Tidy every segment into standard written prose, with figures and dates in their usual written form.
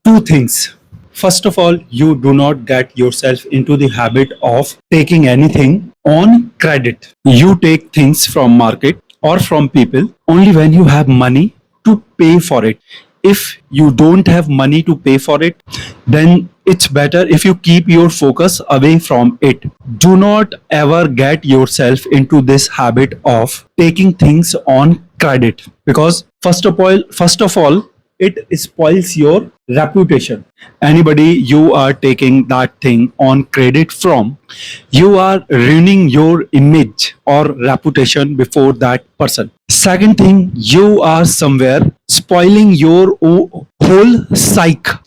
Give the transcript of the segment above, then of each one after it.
Two things. First of all, you do not get yourself into the habit of taking anything on credit. You take things from market or from people only when you have money to pay for it. If you don't have money to pay for it, then it's better if you keep your focus away from it. Do not ever get yourself into this habit of taking things on credit, because first of all, it spoils your reputation. Anybody you are taking that thing on credit from, you are ruining your image or reputation before that person. Second thing, you are somewhere spoiling your whole psyche.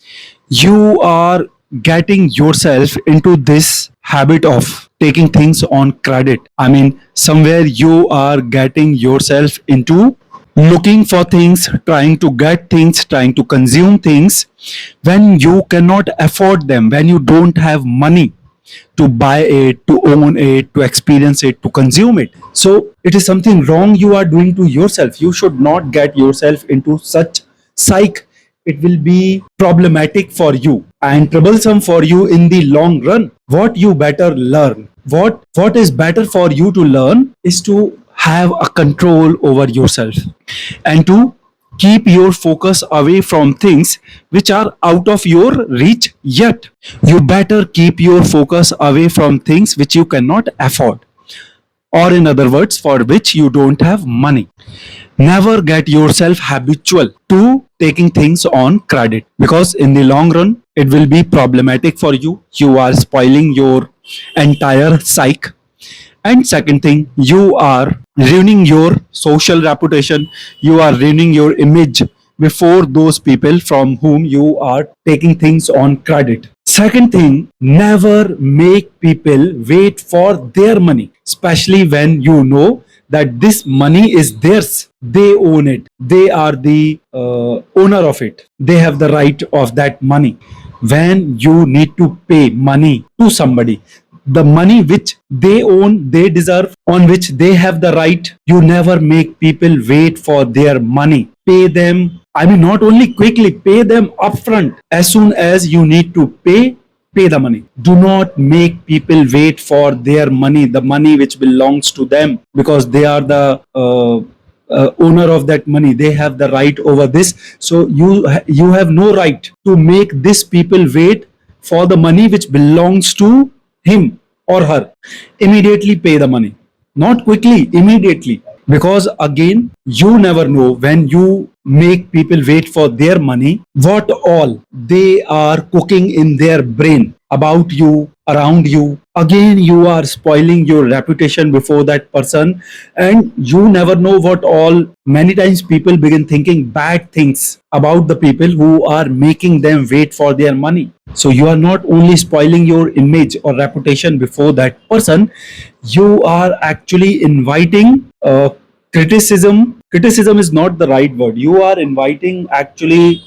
You are getting yourself into this habit of taking things on credit. I mean, somewhere you are getting yourself into looking for things, trying to get things, trying to consume things when you cannot afford them, when you don't have money to buy it, to own it, to experience it, to consume it. So it is something wrong you are doing to yourself. You should not get yourself into such psych. It will be problematic for you and troublesome for you in the long run. What you better learn, what is better for you to learn is to have a control over yourself and to keep your focus away from things which are out of your reach yet. You better keep your focus away from things which you cannot afford, or in other words, for which you don't have money. Never get yourself habitual to taking things on credit, because in the long run it will be problematic for you. You are spoiling your entire psyche. And second thing, you are ruining your social reputation. You are ruining your image before those people from whom you are taking things on credit. Second thing, never make people wait for their money, especially when you know that this money is theirs. They own it. They are the owner of it. They have the right of that money. When you need to pay money to somebody, the money which they own, they deserve, on which they have the right, you never make people wait for their money. Pay them. I mean, not only quickly, pay them upfront. As soon as you need to pay the money. Do not make people wait for their money, the money which belongs to them, because they are the owner of that money. They have the right over this. So you have no right to make these people wait for the money which belongs to him or her. Immediately pay the money. Not quickly, immediately. Because again, you never know, when you make people wait for their money, what all they are cooking in their brain about you, around you. Again, you are spoiling your reputation before that person, and you never know what all. Many times people begin thinking bad things about the people who are making them wait for their money. So you are not only spoiling your image or reputation before that person, you are actually inviting criticism. Criticism is not the right word. You are inviting, actually,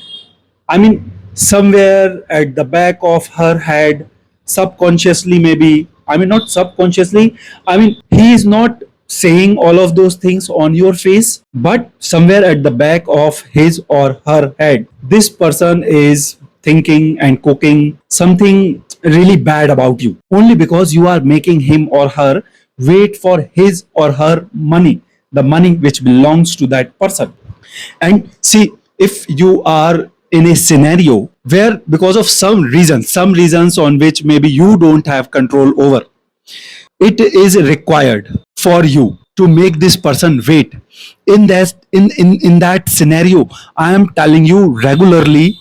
I mean, somewhere at the back of her head, subconsciously, maybe, I mean, not subconsciously, I mean, he is not saying all of those things on your face, but somewhere at the back of his or her head, this person is thinking and cooking something really bad about you, only because you are making him or her wait for his or her money, the money which belongs to that person. And see, if you are in a scenario where, because of some reasons on which maybe you don't have control over, it is required for you to make this person wait, in that scenario, I am telling you, regularly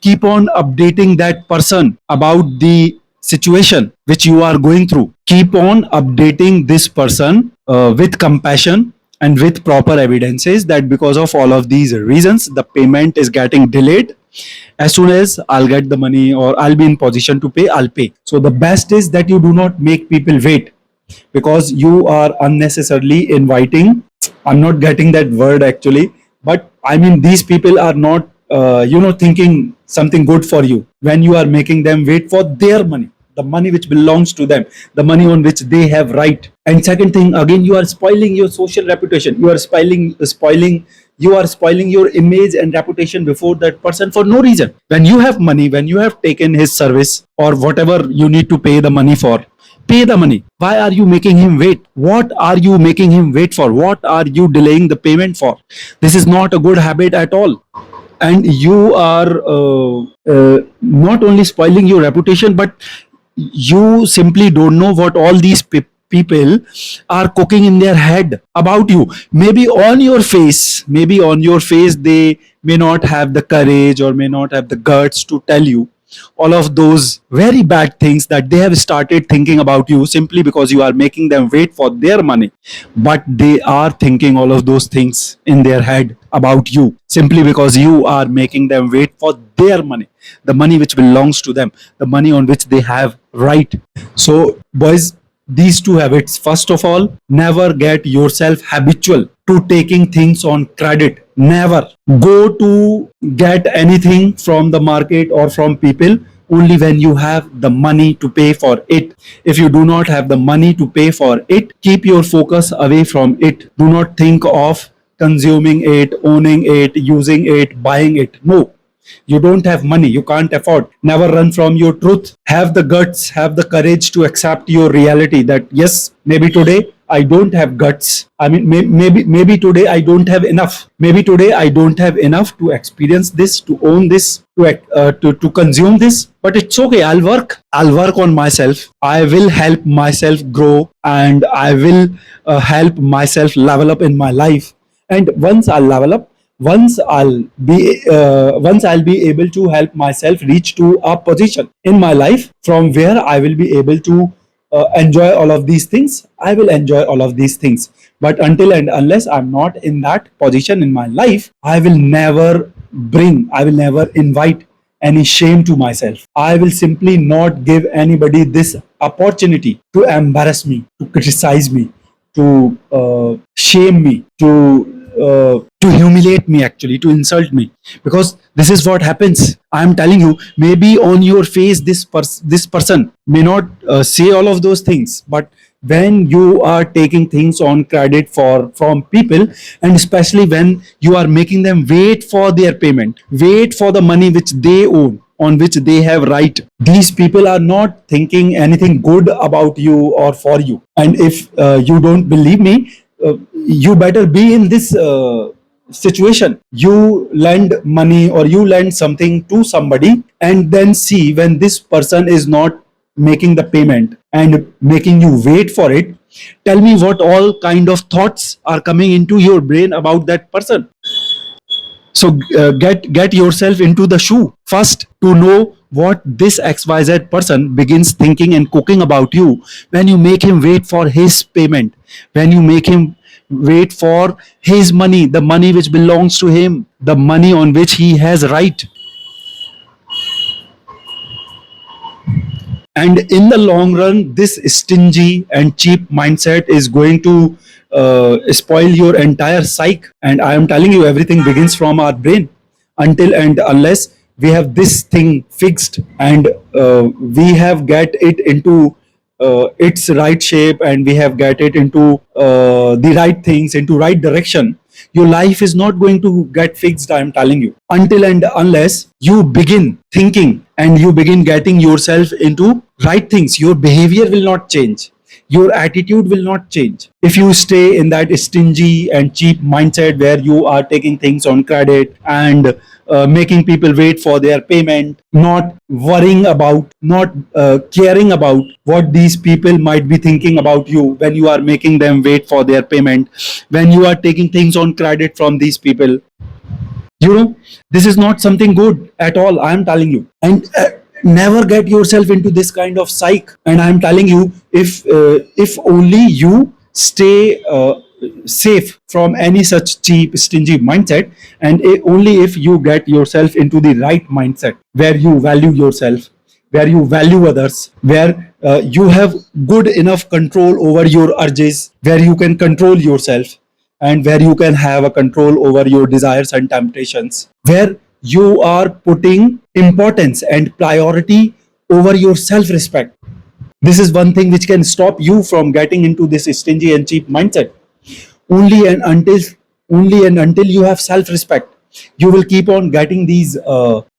keep on updating that person about the situation which you are going through. Keep on updating this person with compassion and with proper evidences that because of all of these reasons, the payment is getting delayed. As soon as I'll get the money or I'll be in position to pay, I'll pay. So the best is that you do not make people wait, because you are unnecessarily inviting. I'm not getting that word actually, but I mean, these people are not, thinking something good for you when you are making them wait for their money, the money which belongs to them, the money on which they have right. And second thing, again, you are spoiling your social reputation. You are spoiling You are spoiling your image and reputation before that person for no reason. When you have money, when you have taken his service or whatever you need to pay the money for, pay the money. Why are you making him wait? What are you making him wait for? What are you delaying the payment for? This is not a good habit at all. And you are not only spoiling your reputation, but you simply don't know what all these people are cooking in their head about you. Maybe on your face they may not have the courage or may not have the guts to tell you all of those very bad things that they have started thinking about you simply because you are making them wait for their money. But they are thinking all of those things in their head about you simply because you are making them wait for their money, the money which belongs to them, the money on which they have right. So boys, these two habits: first of all, never get yourself habitual to taking things on credit. Never go to get anything from the market or from people only when you have the money to pay for it. If you do not have the money to pay for it, keep your focus away from it. Do not think of consuming it, owning it, using it, buying it. No, you don't have money, you can't afford. Never run from your truth. Have the guts, have the courage to accept your reality that yes, maybe today I don't have guts. I mean, maybe today I don't have enough. Maybe today I don't have enough to experience this, to own this, to consume this. But it's okay. I'll work on myself. I will help myself grow, and I will help myself level up in my life. And once I level up, once I'll be able to help myself reach to a position in my life from where I will be able to enjoy all of these things, I will enjoy all of these things. But until and unless I'm not in that position in my life, I will never invite any shame to myself. I will simply not give anybody this opportunity to embarrass me, to criticize me, to shame me, to humiliate me, actually to insult me. Because this is what happens. I am telling you, maybe on your face this person may not say all of those things, but when you are taking things on credit for from people, and especially when you are making them wait for their payment, wait for the money which they own, on which they have right, these people are not thinking anything good about you or for you. And if you don't believe me, you better be in this situation. You lend money or you lend something to somebody, and then see when this person is not making the payment and making you wait for it. Tell me what all kind of thoughts are coming into your brain about that person. So get yourself into the shoe first to know what this XYZ person begins thinking and cooking about you when you make him wait for his payment, when you make him wait for his money, the money which belongs to him, the money on which he has right. And in the long run, this stingy and cheap mindset is going to spoil your entire psyche. And I am telling you, everything begins from our brain. Until and unless we have this thing fixed, and we have get it into its right shape, and we have get it into the right things, into right direction, your life is not going to get fixed. I am telling you, until and unless you begin thinking and you begin getting yourself into right things, your behavior will not change, your attitude will not change. If you stay in that stingy and cheap mindset where you are taking things on credit and making people wait for their payment, not worrying about, not caring about what these people might be thinking about you when you are making them wait for their payment, when you are taking things on credit from these people, you know, this is not something good at all. I am telling you. And never get yourself into this kind of psych. And I am telling you, if only you stay safe from any such cheap stingy mindset, and only if you get yourself into the right mindset where you value yourself, where you value others, where you have good enough control over your urges, where you can control yourself, and where you can have a control over your desires and temptations, where you are putting importance and priority over your self respect. This is one thing which can stop you from getting into this stingy and cheap mindset. Only and until only and until you have self respect, you will keep on getting these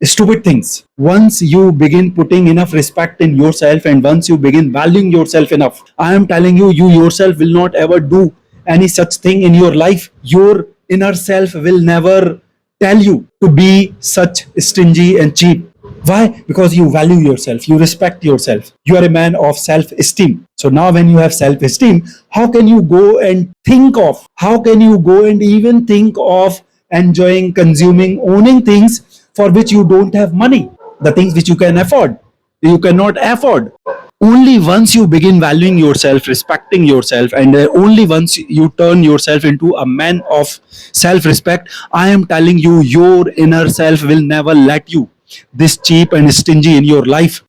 stupid things. Once you begin putting enough respect in yourself, and once you begin valuing yourself enough, I am telling you, you yourself will not ever do any such thing in your life. Your inner self will never tell you to be such stingy and cheap. Why? Because you value yourself, you respect yourself, you are a man of self esteem. So now, when you have self esteem, how can you go and think of, how can you go and even think of enjoying, consuming, owning things for which you don't have money? The things which you can afford, you cannot afford. Only once you begin valuing yourself, respecting yourself, and only once you turn yourself into a man of self respect, I am telling you, your inner self will never let you this cheap and stingy in your life.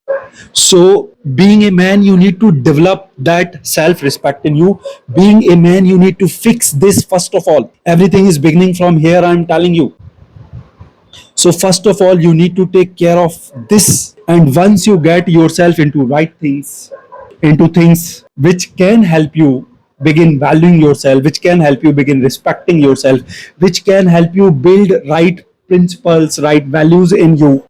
So, being a man, you need to develop that self respect in you. Being a man, you need to fix this first of all. Everything is beginning from here, I'm telling you. So, first of all, you need to take care of this. And once you get yourself into right things, into things which can help you begin valuing yourself, which can help you begin respecting yourself, which can help you build right principles, right values in you,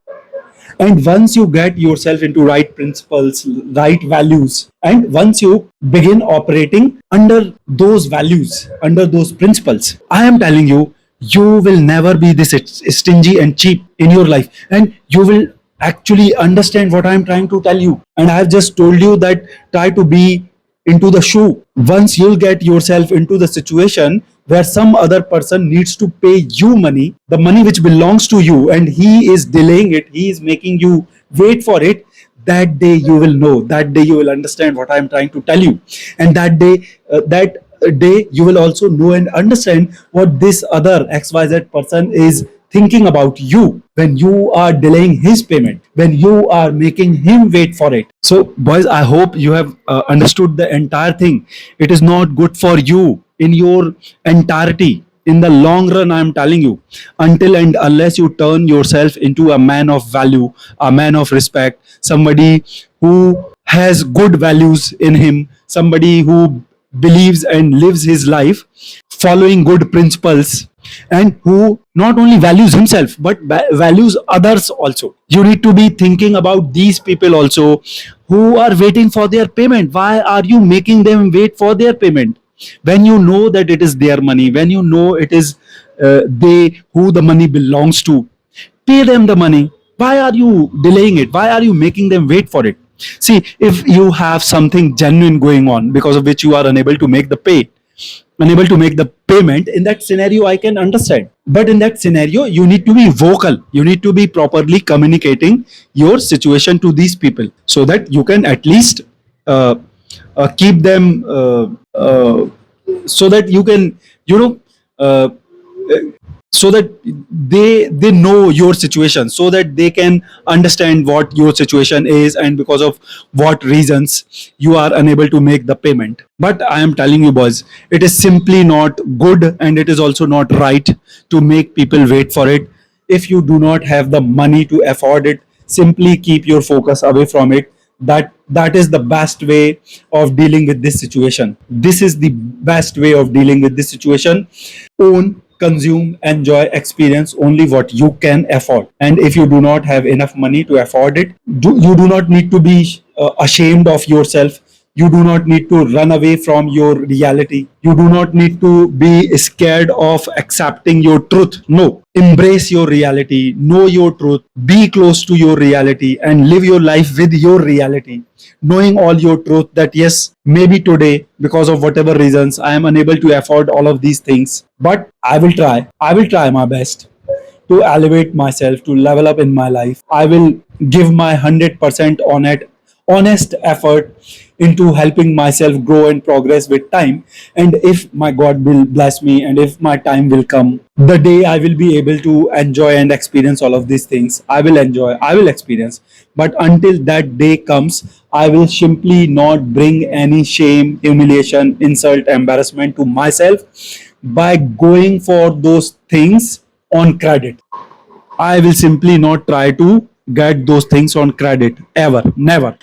and once you get yourself into right principles, right values, and once you begin operating under those values, under those principles, I am telling you, you will never be this stingy and cheap in your life. And you will actually understand what I am trying to tell you. And I have just told you that try to be into the shoe. Once you'll get yourself into the situation where some other person needs to pay you money, the money which belongs to you, and he is delaying it, he is making you wait for it, that day you will know, that day you will understand what I am trying to tell you. And that day you will also know and understand what this other XYZ person is thinking about you when you are delaying his payment, when you are making him wait for it. So, boys, I hope you have understood the entire thing. It is not good for you in your entirety. In the long run, I am telling you, until and unless you turn yourself into a man of value, a man of respect, somebody who has good values in him, somebody who believes and lives his life following good principles, and who not only values himself but values others also. You need to be thinking about these people also who are waiting for their payment. Why are you making them wait for their payment when you know that it is their money, when you know it is they who the money belongs to? Pay them the money. Why are you delaying it? Why are you making them wait for it? See, if you have something genuine going on because of which you are unable to make the pay, unable to make the payment, in that scenario I can understand. But in that scenario, you need to be vocal, you need to be properly communicating your situation to these people, so that you can at least uh, keep them so that you can, you know, uh, so that they know your situation, so that they can understand what your situation is and because of what reasons you are unable to make the payment. But I am telling you, boys, it is simply not good, and it is also not right to make people wait for it. If you do not have the money to afford it, simply keep your focus away from it. That is the best way of dealing with this situation. This is the best way of dealing with this situation. Own, consume, enjoy, experience only what you can afford. And if you do not have enough money to afford it, you do not need to be ashamed of yourself. You do not need to run away from your reality. You do not need to be scared of accepting your truth. No, embrace your reality, know your truth, be close to your reality, and live your life with your reality, knowing all your truth that yes, maybe today, because of whatever reasons, I am unable to afford all of these things, but I will try my best to elevate myself, to level up in my life. I will give my 100% on it, honest effort into helping myself grow and progress with time. And if my God will bless me, and if my time will come, the day I will be able to enjoy and experience all of these things, I will enjoy, I will experience. But until that day comes, I will simply not bring any shame, humiliation, insult, embarrassment to myself by going for those things on credit. I will simply not try to get those things on credit ever, never.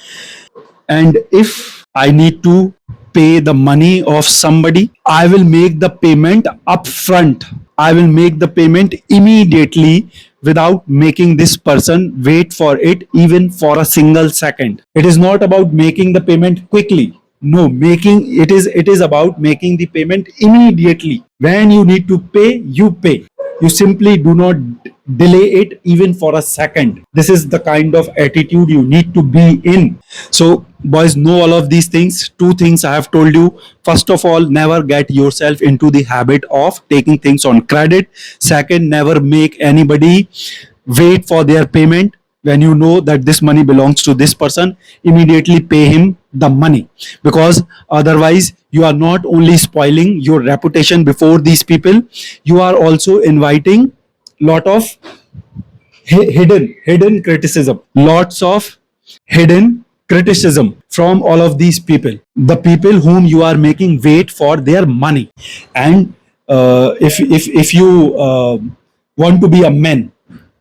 And if I need to pay the money of somebody, I will make the payment upfront. I will make the payment immediately without making this person wait for it even for a single second. It is not about making the payment quickly. No, making it is about making the payment immediately. When you need to pay, you pay. You simply do not delay it even for a second. This is the kind of attitude you need to be in. So boys, know all of these things. Two things I have told you. First of all, never get yourself into the habit of taking things on credit. Second, never make anybody wait for their payment. When you know that this money belongs to this person, immediately pay him the money, because otherwise you are not only spoiling your reputation before these people, you are also inviting lot of hidden criticism, lots of hidden criticism from all of these people, the people whom you are making wait for their money. And if you want to be a man,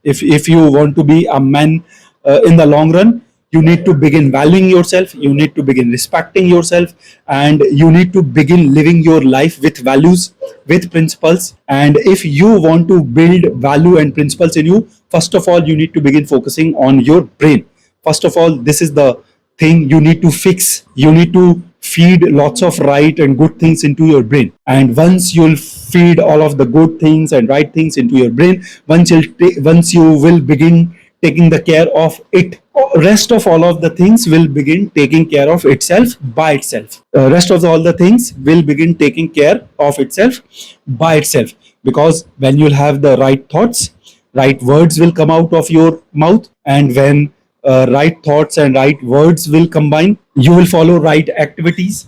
if you want to be a man in the long run, you need to begin valuing yourself, you need to begin respecting yourself, and you need to begin living your life with values, with principles. And if you want to build value and principles in you, first of all you need to begin focusing on your brain. First of all, this is the thing you need to fix. You need to feed lots of right and good things into your brain. And once you'll feed all of the good things and right things into your brain, once you will begin taking the care of it, rest of all of the things will begin taking care of itself by itself. Rest of all the things will begin taking care of itself by itself, because when you'll have the right thoughts, right words will come out of your mouth. And when right thoughts and right words will combine, you will follow right activities.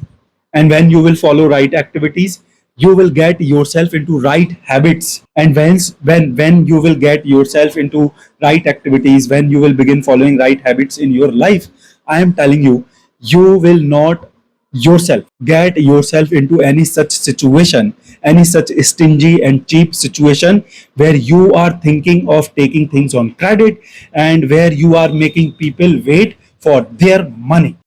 And when you will follow right activities, you will get yourself into right habits. And when you will get yourself into right activities, when you will begin following right habits in your life, I am telling you, you will not yourself get yourself into any such situation, any such stingy and cheap situation where you are thinking of taking things on credit and where you are making people wait for their money.